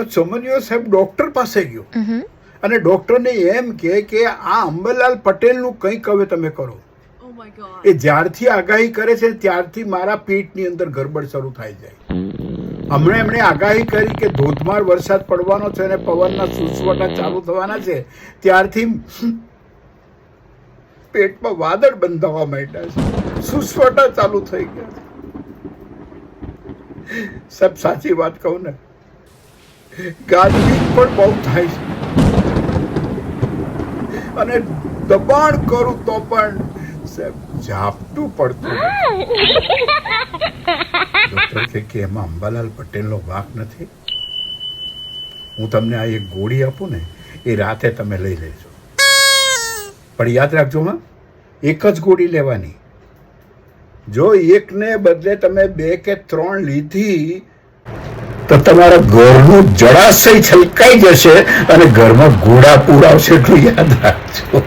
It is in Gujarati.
પેલો ચમનિયો સાહેબ ડોક્ટર પાસે ગયો અને ડોક્ટરને એમ કે આ અંબાલાલ પટેલનું કંઈક હવે તમે કરો. એ જ્યારથી આગાહી કરે છે ત્યારથી મારા પેટની અંદર ગરબડ શરૂ થાય જાય. હમણાં એમણે આગાહી કરી કે ધોધમાર વરસાદ પડવાનો છે અને પવનના સુસવાટા ચાલુ થવાના છે, ત્યારથી પેટમાં વાદળ બંધાવા માંડ્યા છે, સુસવાટા ચાલુ થઈ ગયા છે. સાહેબ સાચી વાત કહું ને, ગાજવીજ પણ બહુ થાય છે અને દબાણ કરું તો પણ સાહેબ ઝાપટું પડતું. ડોક્ટર કે એમાં અંબાલાલ પટેલનો વાંક નથી. હું તમને આ એક ગોળી આપું ને, એ રાતે તમે લઈ લેજો, પણ યાદ રાખજો હા, એક જ ગોળી લેવાની. જો એકને બદલે તમે 2 કે 3 લીધી તો તમારા ઘરનું જળાશય છલકાઈ જશે અને ઘરમાં ઘોડા પૂર આવશે, એટલું યાદ રાખજો.